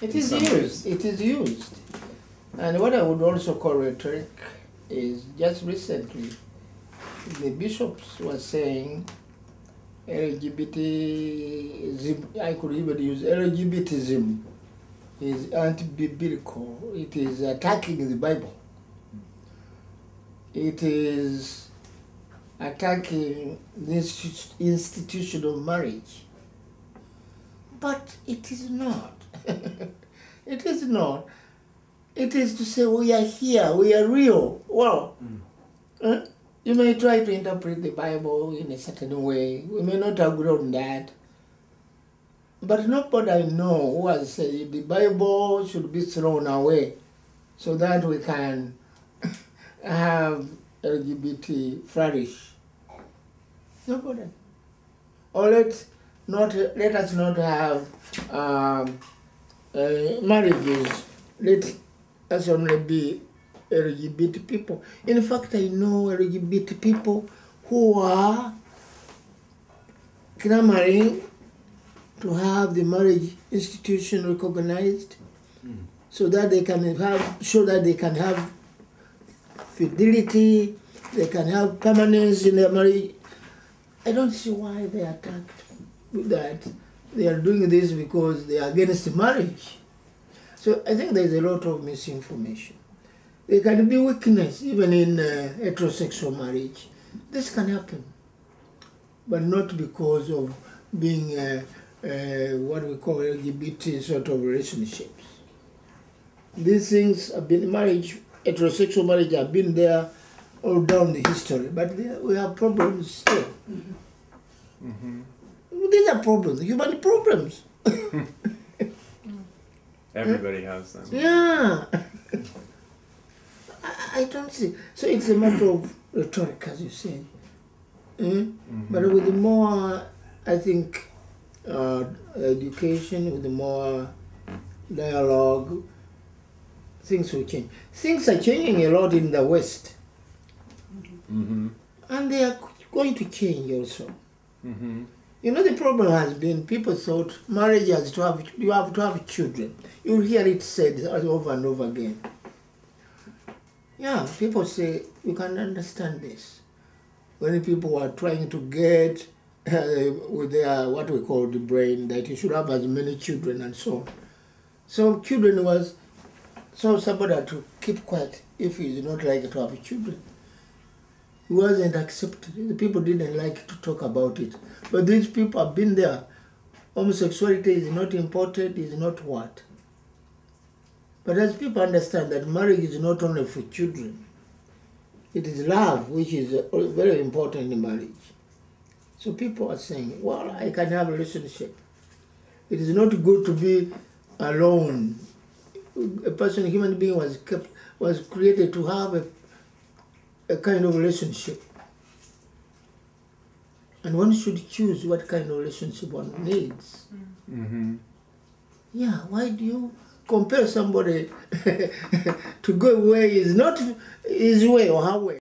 It is used. It is used. And what I would also call rhetoric is just recently the bishops were saying LGBTism, I could even use LGBTism, is anti-biblical. It is attacking the Bible. It is attacking this institution of marriage. But it is not. It is not. It is to say we are here, we are real. Well, you may try to interpret the Bible in a certain way. We may not agree on that. But nobody I know who has said the Bible should be thrown away so that we can have LGBT flourish. Nobody. Or let us not have marriages. Let us only be LGBT people. In fact, I know LGBT people who are clamoring to have the marriage institution recognized, so that they can have fidelity, they can have permanence in their marriage. I don't see why they attacked with that. They are doing this because they are against marriage. So I think there is a lot of misinformation. There can be weakness even in heterosexual marriage. This can happen, but not because of being what we call LGBT sort of relationships. These things have been heterosexual marriage have been there all down the history, but we have problems still. These are problems, human problems. Everybody has them. Yeah. I don't see. So it's a matter of rhetoric, as you say. But with the more, I think, education, with the more dialogue, things will change. Things are changing a lot in the West. And they are going to change also. You know, the problem has been people thought marriage has to have, you have to have children. You'll hear it said over and over again. Yeah, people say, you can understand this. When people are trying to get with their, what we call the brain, that you should have as many children and so on. So children was, so somebody had to keep quiet if he did not like to have children. It wasn't accepted. The people didn't like to talk about it. But these people have been there. Homosexuality is not important, is not what. But as people understand that marriage is not only for children, it is love, which is very important in marriage. So people are saying, well, I can have a relationship. It is not good to be alone. A person, a human being was created to have a kind of relationship. And one should choose what kind of relationship one needs. Yeah, why do you compare somebody to go where is not his way or her way?